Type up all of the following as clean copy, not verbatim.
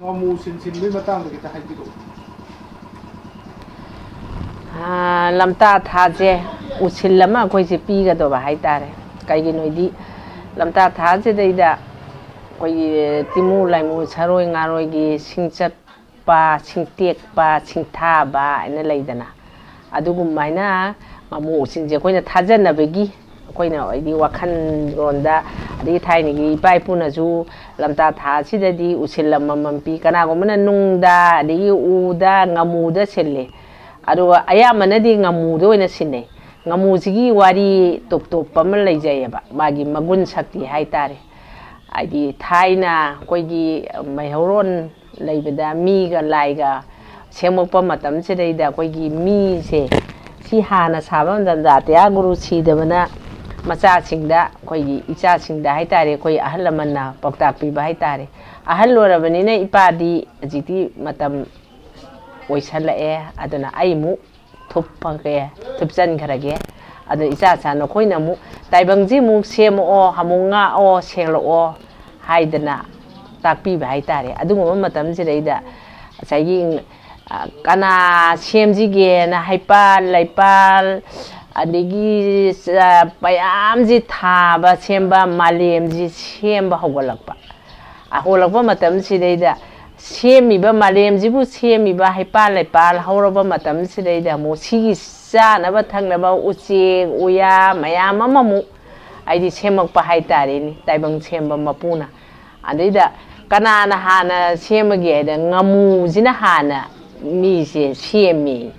ꯉꯥꯃꯨ ꯁꯤꯟꯕꯒꯤ ꯃꯇꯥꯡꯗ ꯈꯤꯇ ꯍꯥꯏꯕꯤꯔꯛꯎ ꯂꯝꯇꯥ ꯊꯥꯁꯦ ꯎꯁꯤꯜ ꯑꯃ ꯑꯩꯈꯣꯏꯁꯦ ꯄꯤꯒꯗꯕ ꯍꯥꯏꯇꯥꯔꯦ ꯀꯩꯒꯤꯅꯣꯗꯤ ꯂꯝꯇꯥ ꯊꯥꯁꯤꯗꯩꯗ ꯑꯩꯈꯣꯏꯒꯤ ꯇꯤꯃꯨ ꯂꯥꯏꯃꯨ ꯁꯔꯣꯏ ꯉꯥꯔꯣꯏꯒꯤ ꯁꯤꯡꯆꯠꯄ ꯁꯤꯡꯇꯦꯛꯄ ꯁꯤꯡꯊꯥꯕ ꯍꯥꯏꯅ ꯂꯩꯗꯅ ꯑꯗꯨꯒꯨꯝꯃꯥꯏꯅ ꯉꯥꯃꯨ ꯎꯁꯤꯟꯁꯦ ꯑꯩꯈꯣꯏꯅ ꯊꯥꯖꯅꯕꯒꯤ ꯑꯩꯈꯣꯏꯅ ꯍꯥꯏꯗꯤ ꯋꯥꯈꯜꯂꯣꯟꯗ ꯑꯗꯒꯤ ꯊꯥꯏꯅꯒꯤ ꯏꯄꯥ ꯏꯄꯨꯅꯁꯨ ꯂꯝꯇꯥ ꯊꯥꯁꯤꯗꯗꯤ ꯎꯁꯤꯜ ꯑꯃꯃꯝ ꯄꯤ ꯀꯅꯥꯒꯨꯝꯕꯅ ꯅꯨꯡꯗ ꯑꯗꯒꯤ ꯎꯗ ꯉꯥꯃꯨꯗ ꯁꯤꯜꯂꯦ ꯑꯗꯨꯒ ꯑꯌꯥꯝꯕꯅꯗꯤ ꯉꯥꯃꯨꯗ ꯑꯣꯏꯅ ꯁꯤꯟꯅꯩ ꯉꯥꯃꯨꯁꯤꯒꯤ ꯋꯥꯔꯤ ꯇꯣꯞ ꯇꯣꯞꯄ ꯑꯃ ꯂꯩꯖꯩꯑꯕ ꯃꯥꯒꯤ ꯃꯒꯨꯟ ꯁꯛꯇꯤ ꯍꯥꯏꯇꯥꯔꯦ ꯍꯥꯏꯗꯤ ꯊꯥꯏꯅ ꯑꯩꯈꯣꯏꯒꯤ ꯃꯩꯍꯧꯔꯣꯟ ꯂꯩꯕꯗ ꯃꯤꯒ ꯂꯥꯏꯒ ꯁꯦꯝꯃꯛꯄ ꯃꯇꯝꯁꯤꯗꯩꯗ ꯑꯩꯈꯣꯏꯒꯤ ꯃꯤꯁꯦ ꯁꯤ ꯍꯥꯟꯅ ꯁꯥꯕ ꯃꯇꯝꯗ ꯑꯇꯤꯌꯥ ꯒꯨꯔꯨ ꯁꯤꯗꯕꯅ ꯃꯆꯥꯁꯤꯡꯗ ꯑꯩꯈꯣꯏꯒꯤ ꯏꯆꯥꯁꯤꯡꯗ ꯍꯥꯏꯇꯥꯔꯦ ꯑꯩꯈꯣꯏ ꯑꯍꯜ ꯂꯃꯟꯅ ꯄꯥꯎꯇꯥꯛ ꯄꯤꯕ ꯍꯥꯏꯇꯥꯔꯦ ꯑꯍꯜ ꯑꯣꯏꯔꯕꯅꯤꯅ ꯏꯄꯥꯗꯤ ꯍꯧꯖꯤꯛꯇꯤ ꯃꯇꯝ ꯑꯣꯏꯁꯜꯂꯛꯑꯦ ꯑꯗꯨꯅ ꯑꯩꯃꯨꯛ ꯊꯨꯞꯆꯟꯈ꯭ꯔꯒꯦ ꯑꯗꯨ ꯏꯆꯥ ꯅꯈꯣꯏꯅ ꯑꯃꯨꯛ ꯇꯥꯏꯕꯪꯁꯤ ꯑꯃꯨꯛ ꯁꯦꯝꯃꯛꯑꯣ ꯑꯃꯨꯛ ꯉꯥꯛꯑꯣ ꯁꯦꯡꯂꯛꯑꯣ ꯍꯥꯏꯗꯅ ꯇꯥꯛꯄꯤꯕ ꯍꯥꯏꯇꯥꯔꯦ ꯑꯗꯨꯒꯨꯝꯕ ꯃꯇꯝꯁꯤꯗꯩꯗ ꯉꯁꯥꯏꯒꯤ ꯀꯅꯥ ꯁꯦꯝꯁꯤꯒꯦꯅ ꯍꯩꯄꯥꯜ ꯂꯩꯄꯥꯜ ꯑꯗꯒꯤ ꯃꯌꯥꯝꯁꯤ ꯊꯥꯕ ꯁꯦꯝꯕ ꯃꯥꯂꯦꯝꯁꯤ ꯁꯦꯝꯕ ꯍꯧꯒꯠꯂꯛꯄ ꯃꯇꯝꯁꯤꯗꯩꯗ ꯁꯦꯝꯃꯤꯕ ꯃꯥꯂꯦꯝꯁꯤꯕꯨ ꯁꯦꯝꯃꯤꯕ ꯍꯩꯄꯥꯜ ꯂꯩꯄꯥꯜ ꯍꯧꯔꯕ ꯃꯇꯝꯁꯤꯗꯩꯗ ꯑꯃꯨꯛ ꯁꯤꯒꯤ ꯆꯥꯅꯕ ꯊꯛꯅꯕ ꯎꯆꯦꯛ ꯎꯌꯥ ꯃꯌꯥꯝ ꯑꯃꯃꯨꯛ ꯍꯥꯏꯗꯤ ꯁꯦꯝꯃꯛꯄ ꯍꯥꯏꯇꯥꯔꯦꯅꯦ ꯇꯥꯏꯕꯪ ꯁꯦꯝꯕ ꯃꯄꯨꯅ ꯑꯗꯩꯗ ꯀꯅꯥꯅ ꯍꯥꯟꯅ ꯁꯦꯝꯃꯒꯦ ꯍꯥꯏꯗ ꯉꯥꯃꯨꯁꯤꯅ ꯍꯥꯟꯅ ꯃꯤꯁꯦ ꯁꯦꯝꯃꯤ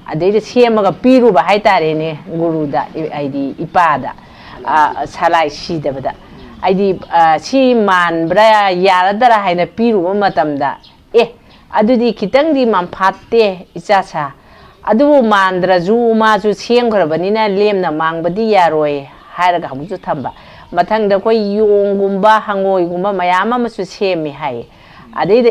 ꯑꯗꯩꯗ ꯁꯦꯝꯃꯒ ꯄꯤꯔꯨꯕ ꯍꯥꯏꯇꯥꯔꯦꯅꯦ ꯒꯨꯔꯨꯗ ꯍꯥꯏꯗꯤ ꯏꯄꯥꯗ ꯁꯂꯥꯏ ꯁꯤꯗꯕꯗ ꯍꯥꯏꯗꯤ ꯁꯤ ꯃꯥꯟꯕ꯭ꯔꯥ ꯌꯥꯔꯗ꯭ꯔꯥ ꯍꯥꯏꯅ ꯄꯤꯔꯨꯕ ꯃꯇꯝꯗ ꯑꯗꯨꯗꯤ ꯈꯤꯇꯪꯗꯤ ꯃꯝꯐꯥꯠꯇꯦ ꯏꯆꯥꯁꯥ ꯑꯗꯨꯕꯨ ꯃꯥꯟꯗ꯭ꯔꯁꯨ ꯃꯥꯁꯨ ꯁꯦꯝꯈ꯭ꯔꯕꯅꯤꯅ ꯂꯦꯝꯅ ꯃꯥꯡꯕꯗꯤ ꯌꯥꯔꯣꯏ ꯍꯥꯏꯔꯒ ꯑꯃꯨꯛꯁꯨ ꯊꯝꯕ ꯃꯊꯪꯗ ꯑꯩꯈꯣꯏ ꯌꯣꯡꯒꯨꯝꯕ ꯍꯪꯉꯣꯏꯒꯨꯝꯕ ꯃꯌꯥꯝ ꯑꯃꯁꯨ ꯁꯦꯝꯃꯤ ꯍꯥꯏꯌꯦ ꯑꯗꯩꯗ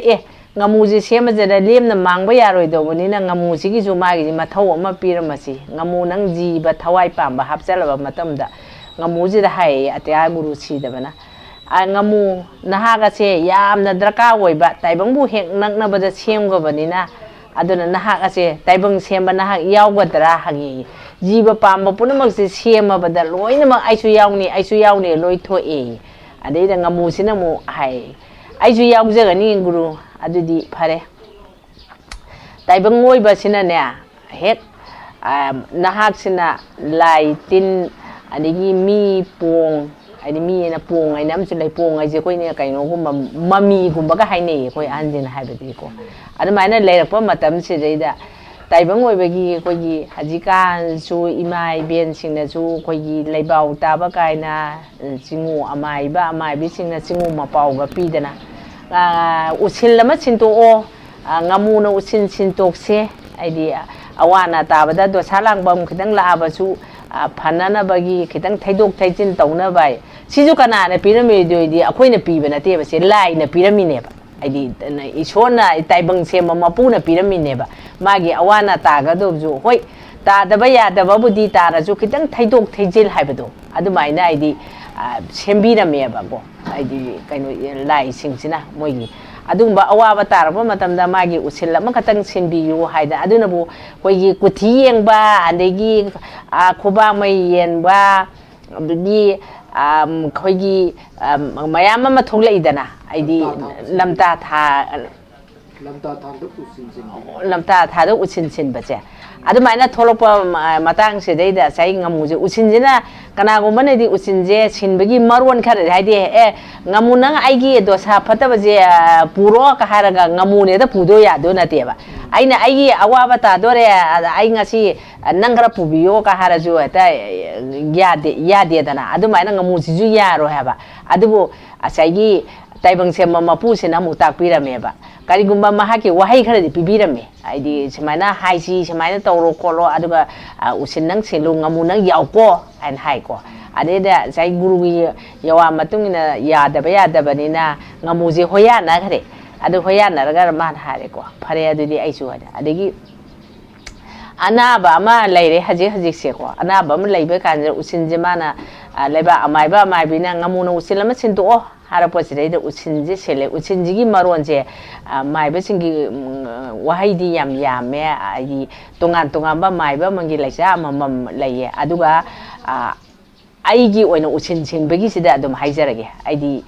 ꯉꯥꯃꯨꯁꯦ ꯁꯦꯝꯕꯁꯤꯗ ꯂꯦꯝꯅ ꯃꯥꯡꯕ ꯌꯥꯔꯣꯏꯗꯧꯕꯅꯤꯅ ꯉꯥꯃꯨꯁꯤꯒꯤꯁꯨ ꯃꯥꯒꯤꯁꯤ ꯃꯊꯧ ꯑꯃ ꯄꯤꯔꯝꯃꯁꯤ ꯉꯥꯃꯨ ꯅꯪ ꯖꯤꯕ ꯊꯋꯥꯏ ꯄꯥꯟꯕ ꯍꯥꯞꯆꯜꯂꯕ ꯃꯇꯝꯗ ꯉꯥꯃꯨꯁꯤꯗ ꯍꯥꯏꯌꯦ ꯑꯇꯤꯌꯥ ꯒꯨꯔꯨ ꯁꯤꯗꯕꯅ ꯉꯥꯃꯨ ꯅꯍꯥꯛ ꯑꯁꯦ ꯌꯥꯝꯅ ꯗꯔꯀꯥꯔ ꯑꯣꯏꯕ ꯇꯥꯏꯕꯪꯕꯨ ꯍꯦꯛ ꯅꯛꯅꯕꯗ ꯁꯦꯝꯒꯕꯅꯤꯅ ꯑꯗꯨꯅ ꯅꯍꯥꯛ ꯑꯁꯦ ꯇꯥꯏꯕꯪ ꯁꯦꯝꯕ ꯅꯍꯥꯛ ꯌꯥꯎꯒꯗ꯭ꯔꯥ ꯍꯪꯉꯤ ꯖꯤꯕ ꯄꯥꯟꯕ ꯄꯨꯝꯅꯃꯛꯁꯦ ꯁꯦꯝꯃꯕꯗ ꯂꯣꯏꯅꯃꯛ ꯑꯩꯁꯨ ꯌꯥꯎꯅꯤ ꯂꯣꯏ ꯊꯣꯛꯑꯦ ꯑꯗꯩꯗ ꯉꯥꯃꯨꯁꯤꯅ ꯑꯃꯨꯛ ꯍꯥꯏ ꯑꯩꯁꯨ ꯌꯥꯎꯖꯒꯅꯤ ꯒꯨꯔꯨ ꯑꯗꯨꯗꯤ ꯐꯔꯦ ꯇꯥꯏꯕꯪ ꯑꯣꯏꯕꯁꯤꯅꯅꯦ ꯍꯦꯛ ꯅꯍꯥꯛꯁꯤꯅ ꯂꯥꯏ ꯇꯤꯟ ꯑꯗꯒꯤ ꯃꯤ ꯄꯣꯡ ꯍꯥꯏꯗꯤ ꯃꯤꯅ ꯄꯣꯡ ꯍꯥꯏꯅ ꯑꯃꯁꯨ ꯂꯩ ꯄꯣꯡ ꯍꯥꯏꯁꯦ ꯑꯩꯈꯣꯏꯅ ꯀꯩꯅꯣꯒꯨꯝꯕ ꯃꯃꯤꯒꯨꯝꯕꯒ ꯍꯥꯏꯅꯩꯌꯦ ꯑꯩꯈꯣꯏ ꯑꯍꯟꯁꯤꯡꯅ ꯍꯥꯏꯕꯗꯤꯀꯣ ꯑꯗꯨꯃꯥꯏꯅ ꯂꯩꯔꯛꯄ ꯃꯇꯝꯁꯤꯗꯩꯗ ꯇꯥꯏꯕꯪ ꯑꯣꯏꯕꯒꯤ ꯑꯩꯈꯣꯏꯒꯤ ꯍꯧꯖꯤꯛꯀꯥꯟꯁꯨ ꯏꯃꯥ ꯏꯕꯦꯟꯁꯤꯡꯅꯁꯨ ꯑꯩꯈꯣꯏꯒꯤ ꯂꯩꯕꯥꯎ ꯇꯥꯕ ꯀꯥꯏꯅ ꯆꯤꯡꯉꯨ ꯑꯃꯥꯏꯕꯤꯁꯤꯡꯅ ꯆꯤꯡꯉꯨ ꯃꯄꯥꯎꯒ ꯄꯤꯗꯅ ꯎꯁꯤꯜ ꯑꯃ ꯁꯤꯟꯇꯣꯛꯑꯣ ꯉꯥꯃꯨꯅ ꯎꯁꯤꯟ ꯁꯤꯟꯇꯣꯛꯁꯦ ꯍꯥꯏꯗꯤ ꯑꯋꯥ ꯑꯅꯥ ꯇꯥꯕꯗ ꯗꯣꯁꯥ ꯂꯥꯡꯕꯝ ꯈꯤꯇꯪ ꯂꯥꯛꯑꯕꯁꯨ ꯐꯅꯅꯕꯒꯤ ꯈꯤꯇꯪ ꯊꯩꯗꯣꯛ ꯊꯩꯖꯤꯟ ꯇꯧꯅꯕ ꯁꯤꯁꯨ ꯀꯅꯥꯅ ꯄꯤꯔꯝꯃꯤꯗꯣꯏꯗꯤ ꯑꯩꯈꯣꯏꯅ ꯄꯤꯕ ꯅꯠꯇꯦꯕ ꯁꯤ ꯂꯥꯏꯅ ꯄꯤꯔꯝꯃꯤꯅꯦꯕ ꯍꯥꯏꯗꯤ ꯏꯁꯣꯔꯅ ꯇꯥꯏꯕꯪ ꯁꯦꯝꯕ ꯃꯄꯨꯅ ꯄꯤꯔꯝꯃꯤꯅꯦꯕ ꯃꯥꯒꯤ ꯑꯋꯥ ꯑꯅꯥ ꯇꯥꯒꯗꯕꯁꯨ ꯍꯣꯏ ꯇꯥꯗꯕ ꯌꯥꯗꯕꯕꯨꯗꯤ ꯇꯥꯔꯁꯨꯈꯤꯇꯪ ꯊꯩꯗꯣꯛ ꯊꯩꯖꯤꯜ ꯍꯥꯏꯕꯗꯣ ꯑꯗꯨꯃꯥꯏꯅ ꯍꯥꯏꯗꯤ ꯁꯦꯝꯕꯤꯔꯝꯃꯦꯕꯀꯣ ꯍꯥꯏꯗꯤ ꯀꯩꯅꯣ ꯂꯥꯏꯁꯤꯡꯁꯤꯅ ꯃꯣꯏꯒꯤ ꯑꯗꯨꯒꯨꯝꯕ ꯑꯋꯥꯕ ꯇꯥꯔꯛꯄ ꯃꯇꯝꯗ ꯃꯥꯒꯤ ꯎꯁꯤꯜ ꯑꯃꯈꯛꯇꯪ ꯁꯤꯟꯕꯤꯌꯨ ꯍꯥꯏꯗꯅ ꯑꯗꯨꯅꯕꯨ ꯑꯩꯈꯣꯏꯒꯤ ꯀꯨꯊꯤ ꯌꯦꯡꯕ ꯑꯗꯒꯤ ꯈꯨꯕꯥꯛ ꯃꯩ ꯌꯦꯟꯕ ꯑꯗꯒꯤ ꯑꯩꯈꯣꯏꯒꯤ ꯃꯌꯥꯝ ꯑꯃ ꯊꯣꯛꯂꯛꯏꯗꯅ ꯍꯥꯏꯗꯤ ꯂꯝꯇꯥ ꯊꯥꯗ ꯎꯁꯤꯟ ꯁꯤꯟꯕꯁꯦ ꯑꯗꯨꯃꯥꯏꯅ ꯊꯣꯛꯂꯛꯄ ꯃꯇꯥꯡꯁꯤꯗꯩꯗ ꯉꯁꯥꯏ ꯉꯥꯃꯨꯁꯦ ꯎꯁꯤꯟꯁꯤꯅ ꯀꯅꯥꯒꯨꯝꯕꯅꯗꯤ ꯎꯁꯤꯟꯁꯦ ꯁꯤꯟꯕꯒꯤ ꯃꯔꯣꯟ ꯈꯔꯗꯤ ꯍꯥꯏꯗꯤ ꯉꯥꯃꯨ ꯅꯪ ꯑꯩꯒꯤ ꯗꯣꯁꯥ ꯐꯠꯇꯕꯁꯦ ꯄꯨꯔꯣꯒ ꯍꯥꯏꯔꯒ ꯉꯥꯃꯨꯅꯦꯗ ꯄꯨꯗꯣ ꯌꯥꯗꯣ ꯅꯠꯇꯦꯕ ꯑꯩꯅ ꯑꯩꯒꯤ ꯑꯋꯥꯕ ꯇꯥꯗꯣꯔꯦ ꯑꯩ ꯉꯁꯤ ꯅꯪ ꯈꯔ ꯄꯨꯕꯤꯌꯣꯒ ꯍꯥꯏꯔꯁꯨ ꯍꯦꯛꯇ ꯌꯥꯗꯦꯗꯅ ꯑꯗꯨꯃꯥꯏꯅ ꯉꯥꯃꯨꯁꯤꯁꯨ ꯌꯥꯔꯣꯏ ꯍꯥꯏꯕ ꯑꯗꯨꯕꯨ ꯉꯁꯥꯏꯒꯤ ꯇꯥꯏꯕꯪ ꯁꯦꯝꯕ ꯃꯄꯨꯁꯤꯅ ꯑꯃꯨꯛ ꯇꯥꯛꯄꯤꯔꯝꯃꯦꯕ ꯀꯔꯤꯒꯨꯝꯕ ꯃꯍꯥꯛꯀꯤ ꯋꯥꯍꯩ ꯈꯔꯗꯤ ꯄꯤꯕꯤꯔꯝꯃꯦ ꯍꯥꯏꯗꯤ ꯁꯨꯃꯥꯏꯅ ꯍꯥꯏꯁꯤ ꯁꯨꯃꯥꯏꯅ ꯇꯧꯔꯣ ꯈꯣꯠꯂꯣ ꯑꯗꯨꯒ ꯎꯁꯤꯟ ꯅꯪ ꯁꯤꯜꯂꯨ ꯉꯥꯃꯨ ꯅꯪ ꯌꯥꯎꯀꯣ ꯍꯥꯏꯅ ꯍꯥꯏꯀꯣ ꯑꯗꯩꯗ ꯉꯁꯥꯏ ꯒꯨꯔꯨꯒꯤ ꯌꯋꯥ ꯃꯇꯨꯡ ꯏꯟꯅ ꯌꯥꯗꯕꯅꯤꯅ ꯉꯥꯃꯨꯁꯦ ꯍꯣꯌꯥꯟꯅꯈ꯭ꯔꯦ ꯑꯗꯨ ꯍꯣꯌꯥꯟꯅꯔꯒ ꯃꯥꯅ ꯍꯥꯏꯔꯦꯀꯣ ꯐꯔꯦ ꯑꯗꯨꯗꯤ ꯑꯩꯁꯨ ꯍꯥꯏꯅ ꯑꯗꯒꯤ ꯑꯅꯥꯕ ꯑꯃ ꯂꯩꯔꯦ ꯍꯧꯖꯤꯛꯁꯦꯀꯣ ꯑꯅꯥꯕ ꯑꯃ ꯂꯩꯕ ꯀꯥꯟꯁꯤꯗ ꯎꯁꯤꯟꯁꯦ ꯃꯥꯅ ꯂꯩꯕꯥꯛ ꯑꯃꯥꯏꯕꯤꯅ ꯉꯥꯃꯨꯅ ꯎꯁꯤꯜ ꯑꯃ ꯁꯤꯟꯗꯣꯛꯑꯣ ꯍꯥꯏꯔꯛꯄꯁꯤꯗꯩꯗ ꯎꯁꯤꯟꯁꯦ ꯁꯦꯠꯂꯦ ꯎꯁꯤꯟꯁꯤꯒꯤ ꯃꯔꯣꯟꯁꯦ ꯃꯥꯏꯕꯁꯤꯡꯒꯤ ꯋꯥꯍꯩꯗꯤ ꯌꯥꯝꯃꯦ ꯍꯥꯏꯗꯤ ꯇꯣꯉꯥꯟ ꯇꯣꯉꯥꯟꯕ ꯃꯥꯏꯕ ꯑꯃꯒꯤ ꯂꯩꯆꯥ ꯑꯃꯃꯝ ꯂꯩꯌꯦ ꯑꯗꯨꯒ ꯑꯩꯒꯤ ꯑꯣꯏꯅ ꯎꯁꯤꯟ ꯁꯤꯟꯕꯒꯤꯁꯤꯗ ꯑꯗꯨꯝ ꯍꯥꯏꯖꯔꯒꯦ ꯑꯩꯗꯤ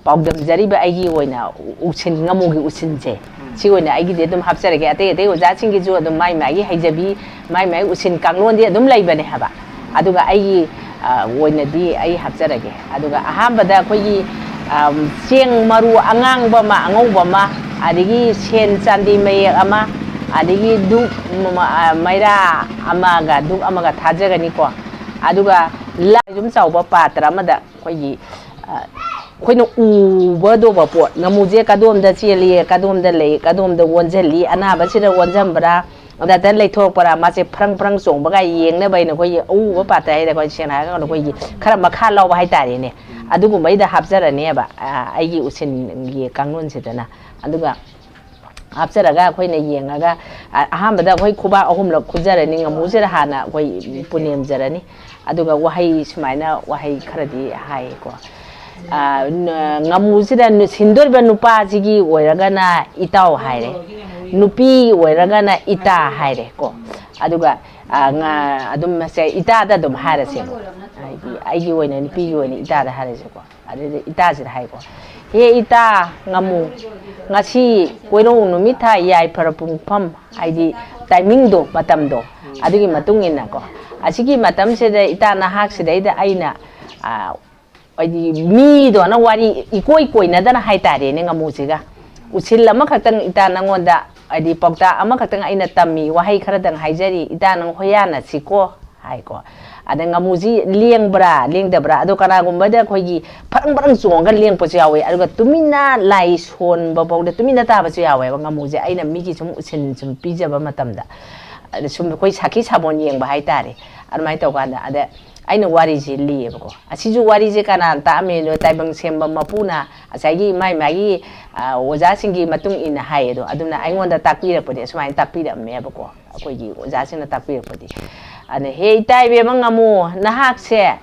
ꯄꯥꯎꯗꯝꯖꯔꯤꯕ ꯑꯩꯒꯤ ꯑꯣꯏꯅ ꯎꯁꯤꯟ ꯉꯥꯃꯨꯒꯤ ꯎꯁꯤꯟꯁꯦ ꯁꯤ ꯑꯣꯏꯅ ꯑꯩꯒꯤꯗꯤ ꯑꯗꯨꯝ ꯍꯥꯞꯆꯔꯒꯦ ꯑꯇꯩ ꯑꯇꯩ ꯑꯣꯖꯥꯁꯤꯡꯒꯤꯁꯨ ꯑꯗꯨꯝ ꯃꯥꯒꯤ ꯍꯩꯖꯕꯤ ꯃꯥꯒꯤ ꯎꯁꯤꯟ ꯀꯥꯡꯂꯣꯟꯗꯤ ꯑꯗꯨꯝ ꯂꯩꯕꯅꯦ ꯍꯥꯏꯕ ꯑꯗꯨꯒ ꯑꯩꯒꯤ ꯑꯣꯏꯅꯗꯤ ꯑꯩ ꯍꯥꯞꯆꯔꯒꯦ ꯑꯗꯨꯒ ꯑꯍꯥꯟꯕꯗ ꯑꯩꯈꯣꯏꯒꯤ ꯆꯦꯡ ꯃꯔꯨ ꯑꯉꯥꯡꯕ ꯑꯃ ꯑꯉꯧꯕ ꯑꯃ ꯑꯗꯒꯤ ꯁꯦꯟ ꯆꯥꯟꯗꯤ ꯃꯌꯦꯛ ꯑꯃ ꯑꯗꯒꯤ ꯙꯨꯞ ꯃꯩꯔꯥ ꯑꯃꯒ ꯙꯨꯞ ꯑꯃꯒ ꯊꯥꯖꯒꯅꯤꯀꯣ ꯑꯗꯨꯒ ꯂꯥꯏꯖꯨꯝ ꯆꯥꯎꯕ ꯄꯥꯇ꯭ꯔ ꯑꯃꯗ ꯑꯩꯈꯣꯏꯒꯤ ꯑꯩꯈꯣꯏꯅ ꯎꯕꯗꯧꯕ ꯄꯣꯠ ꯉꯥꯃꯨꯁꯦ ꯀꯗꯣꯝꯗ ꯆꯦꯜꯂꯤ ꯀꯗꯣꯝꯗ ꯂꯩ ꯀꯗꯣꯝꯗ ꯑꯣꯟꯁꯤꯜꯂꯤ ꯑꯅꯥꯕꯁꯤꯗ ꯑꯣꯟꯁꯤꯟꯕ꯭ꯔꯥ ꯑꯗ ꯂꯩꯊꯣꯔꯛꯄ꯭ꯔꯥ ꯃꯥꯁꯦ ꯐ꯭ꯔꯪ ꯐ꯭ꯔꯪ ꯆꯣꯡꯕꯒ ꯌꯦꯡꯅꯕ ꯑꯩꯅ ꯑꯩꯈꯣꯏꯒꯤ ꯑꯎꯕ ꯄꯥꯇ꯭ꯔ ꯍꯥꯏꯗ ꯑꯩꯈꯣꯏ ꯁꯦꯡꯅ ꯍꯥꯏꯔꯀꯥꯟꯗ ꯑꯩꯈꯣꯏꯒꯤ ꯈꯔ ꯃꯈꯥ ꯂꯧꯕ ꯍꯥꯏꯇꯥꯔꯦꯅꯦ ꯑꯗꯨꯒꯨꯝꯕꯩꯗ ꯍꯥꯞꯆꯔꯅꯦꯕ ꯑꯩꯒꯤ ꯎꯁꯤꯟꯒꯤ ꯀꯥꯡꯂꯣꯟꯁꯤꯗꯅ ꯑꯗꯨꯒ ꯍꯥꯞꯆꯔꯒ ꯑꯩꯈꯣꯏꯅ ꯌꯦꯡꯉꯒ ꯑꯍꯥꯟꯕꯗ ꯑꯩꯈꯣꯏ ꯈꯨꯕꯥꯛ ꯑꯍꯨꯝꯂꯛ ꯈꯨꯖꯔꯅꯤ ꯉꯥꯃꯨꯁꯤꯗ ꯍꯥꯟꯅ ꯑꯩꯈꯣꯏ ꯄꯨꯅꯦꯝꯖꯔꯅꯤ ꯑꯗꯨꯒ ꯋꯥꯍꯩ ꯁꯨꯃꯥꯏꯅ ꯋꯥꯍꯩ ꯈꯔꯗꯤ ꯍꯥꯏꯌꯦꯀꯣ ꯉꯥꯃꯨꯁꯤꯗ ꯁꯤꯟꯗꯣꯔꯤꯕ ꯅꯨꯄꯥꯁꯤꯒꯤ ꯑꯣꯏꯔꯒꯅ ꯏꯇꯥꯎ ꯍꯥꯏꯔꯦ ꯅꯨꯄꯤ ꯑꯣꯏꯔꯒꯅ ꯏꯇꯥ ꯍꯥꯏꯔꯦꯀꯣ ꯑꯗꯨꯒ ꯑꯗꯨꯝ ꯃꯁꯦ ꯏꯇꯥꯗ ꯑꯗꯨꯝ ꯍꯥꯏꯔꯁꯦꯕ ꯍꯥꯏꯗꯤ ꯑꯩꯒꯤ ꯑꯣꯏꯅ ꯅꯨꯄꯤꯒꯤ ꯑꯣꯏꯅ ꯏꯇꯥꯗ ꯍꯥꯏꯔꯁꯦꯀꯣ ꯑꯗꯨꯗ ꯏꯇꯥꯁꯤꯗ ꯍꯥꯏꯀꯣ ꯍꯦ ꯏꯇꯥ ꯉꯥꯃꯨ ꯉꯁꯤ ꯀꯣꯏꯔꯧ ꯅꯨꯃꯤꯠ ꯊꯥ ꯌꯥꯏꯐꯔ ꯄꯨꯡꯐꯝ ꯍꯥꯏꯗꯤ ꯇꯥꯏꯃꯤꯡꯗꯣ ꯃꯇꯝꯗꯣ ꯑꯗꯨꯒꯤ ꯃꯇꯨꯡ ꯏꯟꯅꯀꯣ ꯑꯁꯤꯒꯤ ꯃꯇꯝꯁꯤꯗ ꯏꯇꯥ ꯅꯍꯥꯛꯁꯤꯗꯩꯗ ꯑꯩꯅ ꯍꯥꯏꯗꯤ ꯃꯤꯗꯣꯅ ꯋꯥꯔꯤ ꯏꯀꯣꯏ ꯀꯣꯏꯅꯗꯅ ꯍꯥꯏꯇꯥꯔꯦꯅꯦ ꯉꯥꯃꯨꯁꯤꯒ ꯎꯁꯤꯜ ꯑꯃꯈꯛꯇꯪ ꯏꯇꯥ ꯅꯪꯉꯣꯟꯗ ꯍꯥꯏꯗꯤ ꯄꯥꯎꯇꯥꯛ ꯑꯃꯈꯛꯇꯪ ꯑꯩꯅ ꯇꯝꯃꯤ ꯋꯥꯍꯩ ꯈꯔꯗꯪ ꯍꯥꯏꯖꯔꯤ ꯏꯇꯥ ꯅꯪ ꯍꯣꯌꯥꯅꯁꯤꯀꯣ ꯍꯥꯏꯀꯣ ꯑꯗ ꯉꯥꯃꯨꯁꯤ ꯂꯦꯡꯕ꯭ꯔꯥ ꯂꯦꯡꯗꯕ꯭ꯔꯥ ꯑꯗꯣ ꯀꯅꯥꯒꯨꯝꯕꯗ ꯑꯩꯈꯣꯏꯒꯤ ꯐꯔꯪ ꯐꯔꯪ ꯆꯣꯡꯉꯒ ꯂꯦꯡꯄꯁꯨ ꯌꯥꯎꯋꯦ ꯑꯗꯨꯒ ꯇꯨꯃꯤꯟꯅ ꯂꯥꯏ ꯁꯣꯟꯕ ꯐꯥꯎꯗ ꯇꯨꯃꯤꯟꯅ ꯇꯥꯕꯁꯨ ꯌꯥꯎꯋꯦꯕ ꯉꯥꯃꯨꯁꯦ ꯑꯩꯅ ꯃꯤꯒꯤ ꯁꯨꯝ ꯎꯁꯤꯟ ꯁꯨꯝ ꯄꯤꯖꯕ ꯃꯇꯝꯗ ꯑꯗ ꯁꯨꯝ ꯑꯩꯈꯣꯏ ꯁꯥꯈꯤ ꯁꯥꯕꯣꯟ ꯌꯦꯡꯕ ꯍꯥꯏꯇꯥꯔꯦ ꯑꯗꯨꯃꯥꯏꯅ ꯇꯧꯀꯥꯟꯗ ꯑꯗ ꯑꯩꯅ ꯋꯥꯔꯤꯁꯦ ꯂꯤꯌꯦꯕꯀꯣ ꯑꯁꯤꯁꯨ ꯋꯥꯔꯤꯁꯦ ꯀꯅꯥꯅ ꯇꯥꯛꯑꯝꯃꯤꯅꯣ ꯇꯥꯏꯕꯪ ꯁꯦꯝꯕ ꯃꯄꯨꯅ ꯉꯁꯥꯏꯒꯤ ꯃꯥꯒꯤ ꯑꯣꯖꯥꯁꯤꯡꯒꯤ ꯃꯇꯨꯡ ꯏꯟꯅ ꯍꯥꯏꯌꯦꯗꯣ ꯑꯗꯨꯅ ꯑꯩꯉꯣꯟꯗ ꯇꯥꯛꯄꯤꯔꯛꯄꯗꯤ ꯑꯁꯨꯃꯥꯏꯅ ꯇꯥꯛꯄꯤꯔꯝꯃꯦꯕꯀꯣ ꯑꯩꯈꯣꯏꯒꯤ ꯑꯣꯖꯥꯁꯤꯡꯅ ꯇꯥꯛꯄꯤꯔꯛꯄꯗꯤ ꯑꯗꯨꯅ ꯍꯦ ꯏꯇꯥ ꯏꯕꯦꯝꯃ ꯉꯥꯃꯨ ꯅꯍꯥꯛꯁꯦ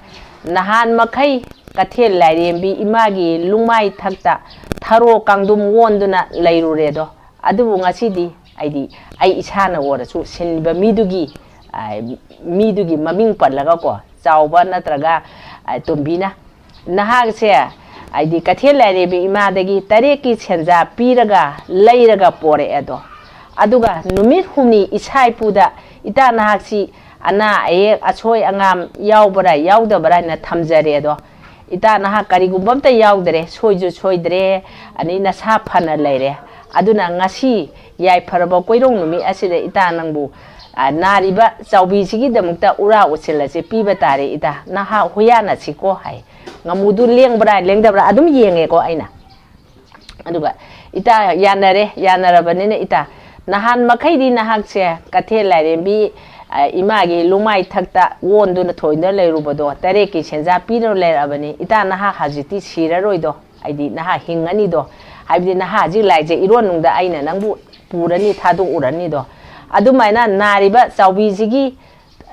ꯅꯍꯥꯟ ꯃꯈꯩ ꯀꯩꯊꯦꯜ ꯂꯥꯏꯔꯦꯝꯕꯤ ꯏꯃꯥꯒꯤ ꯂꯨꯡꯃꯥꯏ ꯊꯛꯇ ꯊꯔꯣ ꯀꯥꯡꯗꯨꯝ ꯑꯣꯟꯗꯨꯅ ꯂꯩꯔꯨꯔꯦꯗꯣ ꯑꯗꯨꯕꯨ ꯉꯁꯤꯗꯤ ꯑꯩ ꯏꯁꯥꯅ ꯑꯣꯏꯔꯁꯨ ꯁꯤꯟꯕ ꯃꯤꯗꯨꯒꯤ ꯃꯃꯤꯡ ꯄꯜꯂꯒꯀꯣ ꯆꯥꯎꯕ ꯅꯠꯇ꯭ꯔꯒ ꯇꯣꯝꯕꯤꯅ ꯅꯍꯥꯛꯁꯦ ꯍꯥꯏꯗꯤ ꯀꯩꯊꯦꯜ ꯂꯥꯏꯔꯦꯝꯕꯤ ꯏꯃꯥꯗꯒꯤ ꯇꯔꯦꯠꯀꯤ ꯁꯦꯟꯖꯥ ꯄꯤꯔꯒ ꯂꯩꯔꯒ ꯄꯣꯔꯛꯑꯦꯗꯣ ꯑꯗꯨꯒ ꯅꯨꯃꯤꯠ ꯍꯨꯝꯅꯤ ꯏꯁꯥ ꯏꯄꯨꯗ ꯏꯇꯥ ꯅꯍꯥꯛꯁꯤ ꯑꯅꯥ ꯑꯌꯦꯛ ꯑꯁꯣꯏ ꯑꯉꯥꯝ ꯌꯥꯎꯕ꯭ꯔꯥ ꯌꯥꯎꯗꯕ꯭ꯔꯥ ꯍꯥꯏꯅ ꯊꯝꯖꯔꯦꯗꯣ ꯏꯇꯥ ꯅꯍꯥꯛ ꯀꯔꯤꯒꯨꯝꯕ ꯑꯝꯇ ꯌꯥꯎꯗ꯭ꯔꯦ ꯁꯣꯏꯁꯨ ꯁꯣꯏꯗ꯭ꯔꯦ ꯑꯗꯩ ꯅꯁꯥ ꯐꯅ ꯂꯩꯔꯦ ꯑꯗꯨꯅ ꯉꯁꯤ ꯌꯥꯏꯐꯔꯕ ꯀꯣꯏꯔꯧ ꯅꯨꯃꯤꯠ ꯑꯁꯤꯗ ꯏꯇꯥ ꯅꯪꯕꯨ ꯅꯥꯔꯤꯕ ꯆꯥꯎꯕꯤꯁꯤꯒꯤꯗꯃꯛꯇ ꯎꯔꯥ ꯎꯁꯤꯜ ꯑꯁꯤ ꯄꯤꯕ ꯇꯥꯔꯦ ꯏꯇꯥ ꯅꯍꯥꯛ ꯍꯨꯌꯥꯅꯁꯤꯀꯣ ꯍꯥꯏ ꯉꯥꯃꯨꯗꯨ ꯂꯦꯡꯕ꯭ꯔꯥ ꯂꯦꯡꯗꯕ꯭ꯔꯥ ꯑꯗꯨꯝ ꯌꯦꯡꯉꯦꯀꯣ ꯑꯩꯅ ꯑꯗꯨꯒ ꯏꯇꯥ ꯌꯥꯅꯔꯕꯅꯤꯅ ꯏꯇꯥ ꯅꯍꯥꯟ ꯃꯈꯩꯗꯤ ꯅꯍꯥꯛꯁꯦ ꯀꯩꯊꯦꯜ ꯂꯥꯏꯔꯦꯝꯕꯤ ꯏꯃꯥꯒꯤ ꯂꯨꯃꯥꯏ ꯊꯛꯇ ꯑꯣꯟꯗꯨꯅ ꯊꯣꯏꯅ ꯂꯩꯔꯨꯕꯗꯣ ꯇꯔꯦꯠꯀꯤ ꯁꯦꯟꯖꯥ ꯄꯤꯔ ꯂꯩꯔꯛꯑꯕꯅꯤ ꯏꯇꯥ ꯅꯍꯥꯛ ꯍꯧꯖꯤꯛꯇꯤ ꯁꯤꯔꯔꯣꯏꯗꯣ ꯍꯥꯏꯗꯤ ꯅꯍꯥꯛ ꯍꯤꯡꯉꯅꯤꯗꯣ ꯍꯥꯏꯕꯗꯤ ꯅꯍꯥꯛ ꯍꯧꯖꯤꯛ ꯂꯥꯏꯖ ꯏꯔꯣꯟꯅꯨꯡꯗ ꯑꯩꯅ ꯅꯪꯕꯨ ꯄꯨꯔꯅꯤ ꯊꯥꯗꯣꯛꯎꯔꯅꯤꯗꯣ ꯑꯗꯨꯃꯥꯏꯅ ꯅꯥꯔꯤꯕ ꯆꯥꯎꯕꯤꯁꯤꯒꯤ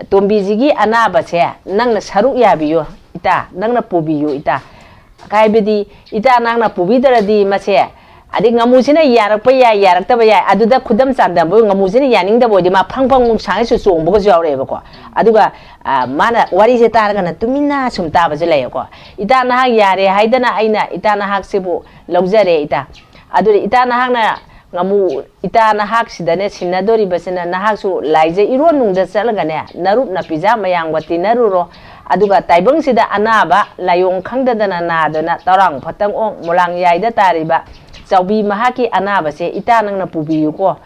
ꯇꯣꯝꯕꯤꯁꯤꯒꯤ ꯑꯅꯥꯕꯁꯦ ꯅꯪꯅ ꯁꯔꯨꯛ ꯌꯥꯕꯤꯌꯨ ꯏꯇꯥ ꯅꯪꯅ ꯄꯨꯕꯤꯌꯨ ꯏꯇꯥ ꯍꯥꯏꯕꯗꯤ ꯏꯇꯥ ꯅꯪꯅ ꯄꯨꯕꯤꯗ꯭ꯔꯗꯤ ꯃꯁꯦ ꯑꯗꯩ ꯉꯥꯃꯨꯁꯤꯅ ꯌꯥꯔꯛꯄ ꯌꯥꯏ ꯌꯥꯔꯛꯇꯕ ꯌꯥꯏ ꯑꯗꯨꯗ ꯈꯨꯗꯝ ꯆꯥꯡꯗꯝꯕ ꯉꯥꯃꯨꯁꯤꯅ ꯌꯥꯅꯤꯡꯗꯕ ꯑꯣꯏꯗꯤ ꯃꯥ ꯐꯪ ꯐꯪ ꯁꯥꯡꯉꯩꯁꯨ ꯆꯣꯡꯕꯒꯁꯨ ꯌꯥꯎꯔꯛꯑꯦꯕꯀꯣ ꯑꯗꯨꯒ ꯃꯥꯅ ꯋꯥꯔꯤꯁꯦ ꯇꯥꯔꯒꯅ ꯇꯨꯃꯤꯟꯅ ꯁꯨꯝ ꯇꯥꯕꯁꯨ ꯂꯩꯌꯦꯀꯣ ꯏꯇꯥ ꯅꯍꯥꯛ ꯌꯥꯔꯦ ꯍꯥꯏꯗꯅ ꯑꯩꯅ ꯏꯇꯥ ꯅꯍꯥꯛꯁꯤꯕꯨ ꯂꯧꯖꯔꯦ ꯏꯇꯥ ꯑꯗꯨꯗꯤ ꯏꯇꯥ ꯅꯍꯥꯛꯅ ꯉꯥꯃꯨ ꯏꯇꯥ ꯅꯍꯥꯛꯁꯤꯗꯅꯦ ꯁꯤꯟꯅꯗꯣꯔꯤꯕꯁꯤꯅ ꯅꯍꯥꯛꯁꯨ ꯂꯥꯏꯖ ꯏꯔꯣꯟꯅꯨꯡꯗ ꯆꯠꯂꯒꯅꯦ ꯅꯔꯨꯞ ꯅꯄꯤꯖꯥ ꯃꯌꯥꯝꯒ ꯇꯤꯟꯅꯔꯨꯔꯣ ꯑꯗꯨꯒ ꯇꯥꯏꯕꯪꯁꯤꯗ ꯑꯅꯥꯕ ꯂꯥꯏꯑꯣꯡ ꯈꯪꯗꯗꯅ ꯅꯥꯗꯅ ꯇꯧꯔꯥꯡ ꯐꯠꯇꯪ ꯑꯣꯡ ꯃꯣꯂꯥꯡꯌꯥꯏꯗ ꯇꯥꯔꯤꯕ ꯆꯥꯎꯕꯤ ꯃꯍꯥꯛꯀꯤ ꯑꯅꯥꯕꯁꯦ ꯏꯇꯥ ꯅꯪꯅ ꯄꯨꯕꯤꯌꯨꯀꯣ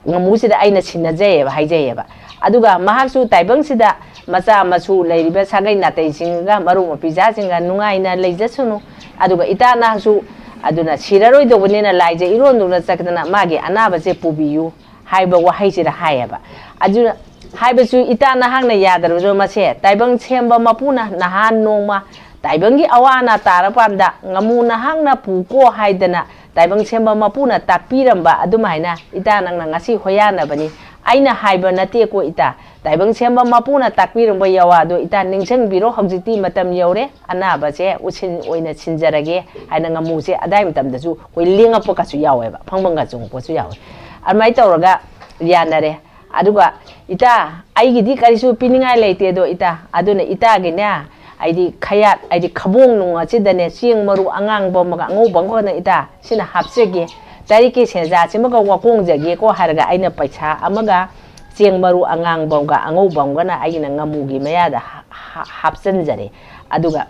ꯉꯥꯃꯨꯁꯤꯗ ꯑꯩꯅ ꯁꯤꯟꯅꯖꯩꯑꯕ ꯍꯥꯏꯖꯩꯑꯕ ꯑꯗꯨꯒ ꯃꯍꯥꯛꯁꯨ ꯇꯥꯏꯕꯪꯁꯤꯗ ꯃꯆꯥ ꯃꯁꯨ ꯂꯩꯔꯤꯕ ꯁꯥꯒꯩ ꯅꯥꯇꯩꯁꯤꯡꯒ ꯃꯔꯨꯞ ꯃꯄꯤꯖꯥꯁꯤꯡꯒ ꯅꯨꯡꯉꯥꯏꯅ ꯂꯩꯖꯁꯅꯨ ꯑꯗꯨꯒ ꯏꯇꯥ ꯅꯍꯥꯛꯁꯨ ꯑꯗꯨꯅ ꯁꯤꯔꯔꯣꯏꯗꯧꯕꯅꯤꯅ ꯂꯥꯏꯖ ꯏꯔꯣꯟꯗꯨꯅ ꯆꯠꯇꯅ ꯃꯥꯒꯤ ꯑꯅꯥꯕꯁꯦ ꯄꯨꯕꯤꯌꯨ ꯍꯥꯏꯕ ꯋꯥꯍꯩꯁꯤꯗ ꯍꯥꯏꯌꯦꯕ ꯑꯗꯨꯅ ꯍꯥꯏꯕꯁꯨ ꯏꯇꯥ ꯅꯍꯥꯛꯅ ꯌꯥꯗ꯭ꯔꯕꯁꯨ ꯃꯁꯦ ꯇꯥꯏꯕꯪ ꯁꯦꯝꯕ ꯃꯄꯨꯅ ꯅꯍꯥꯟ ꯅꯣꯡꯃ ꯇꯥꯏꯕꯪꯒꯤ ꯑꯋꯥ ꯑꯅꯥ ꯇꯥꯔꯀꯥꯟꯗ ꯉꯥꯃꯨ ꯅꯍꯥꯛꯅ ꯄꯨꯀꯣ ꯍꯥꯏꯗꯅ ꯇꯥꯏꯕꯪ ꯁꯦꯝꯕ ꯃꯄꯨꯅ ꯇꯥꯛꯄꯤꯔꯝꯕ ꯑꯗꯨꯃꯥꯏꯅ ꯏꯇꯥ ꯅꯪꯅ ꯉꯁꯤ ꯍꯣꯌꯥꯅꯕꯅꯤ aina haiba nate ko ita taibang semba mapuna takpirang ba yawa do ita ningsang biro hawjiti matam yawre anaba se usin oina chinjarage aina ngamu se adai matam da su koi linga po ka su yawe ba phangbanga chung po su yawe amai tawraga yanare aduga ita aigi di karisu piningai leite do ita aduna ita ge ne aidi khayat aidi khabong nunga chidane chiang maru angang bo maga ngau bangko na ita sina hapsege tariki senja chimaga wakong jage ko harga aina paisa amaga chiang maru angang bonga angau bonga na aina ngamugi maya da hapsan jare aduga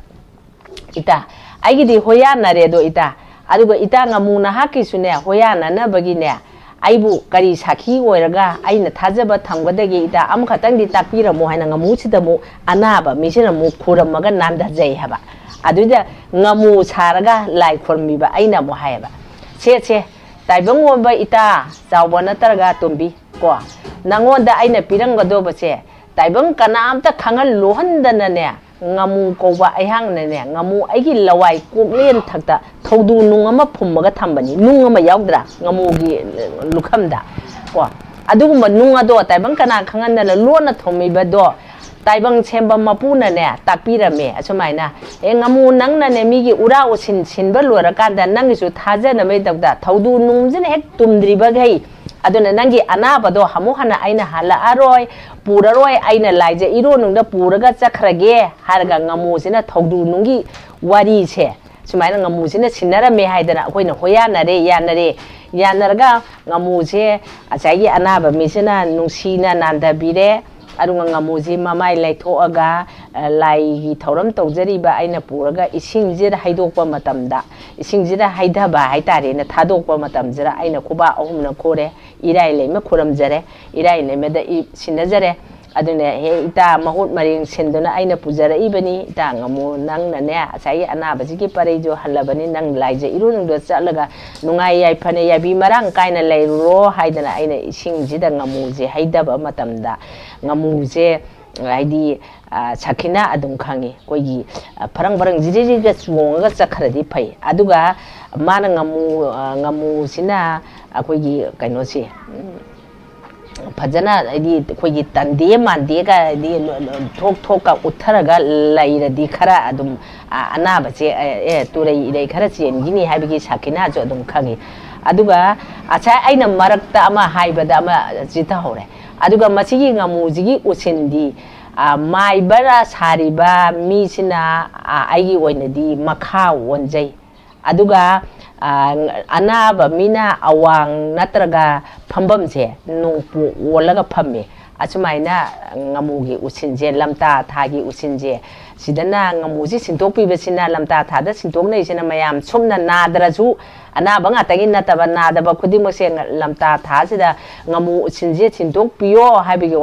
ita aigi di hoyana re do ita aduga ita ngamu na haki sune hoyana na bagi ne aibu kari sakhi oiraga aina thajaba thamgadagi ita am khatang di takpira mo haina ngamu chida mo anaba misina mo khuramaga namda jai haba aduda ngamu saraga lai khormi ba aina mo haiba che taibang womba ita chawbana targa tumbi ko nangonda aina piranga do bache taibang kana amta khangal lohandana ne ngamu koba aihang ne ngamu aigi lawai koklen thakta thodu nungama phummaga thambani nungama yaudra ngamu gi lukhamda ko aduguma nunga do taibang kana khangandana lona thomiba do taibang chemba mapuna ne takpirame asumaina ngamu nangna ne migi ura usin sinba lora kanda nangisu thajana me dakda thodu nungjin hek tumdriba gai aduna nangi anaba do hamu hana aina hala aroi puraroi aina laije iro nungda puraga chakhrage harga ngamu sina thodu nungi wari che sumaina ngamu sina sinara me haidana akoina hoyana re yanarga ngamu che achagi anaba misina nungsina nanda bire adunga ngamuji mamai laithoaga lai thoram tawjariba aina puraga isingjira haidokpa matamda isingjira haidaba haitare na thadokpa matamjira aina kuba ahumna kore irai leme khuramjare irai leme da sinajare aduna he ita mahut maring senduna aina pujara ibani ita ngamu nang na ne asai anabaji ki parejo halabani nang laije irunung do chalaga nungai yai phane yabi marang kaina leiro haidana aina isingjida ngamu je haidaba matamda ngamu je aidi sakina adum khangi koigi parang jiri ga chuonga chakhradi phai aduga mana ngamu sina koigi kaino si fajana di koigi tande mande ga di thok ka utharaga lairadi khara adum anaba che turai idai khara chen gini habigi sakina jo adum khangi aduga acha aina marakta ama haibada ama jita hore aduga masigi ngamujigi usindi mai bara sariba misina aigi oinadi makha wonjai aduga anaba mina awang natraga phambamse nungpu wolaga phamme achumaina ngamugi usinje lamta thagi usinje sidana ngamuji sintokpi besina lamta thada sintoknai sina mayam sumna nadraju anaba nga tagi nataba nadaba khudimose lamta thasida ngamu usinje sintokpiyo habigi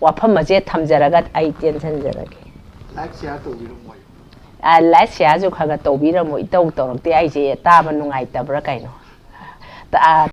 wafamaje thamjaraga ai tension jarage lakshya to biru moi lakshya ju khaga to biramo itau torokte ai je taba nungai tabra kaino ta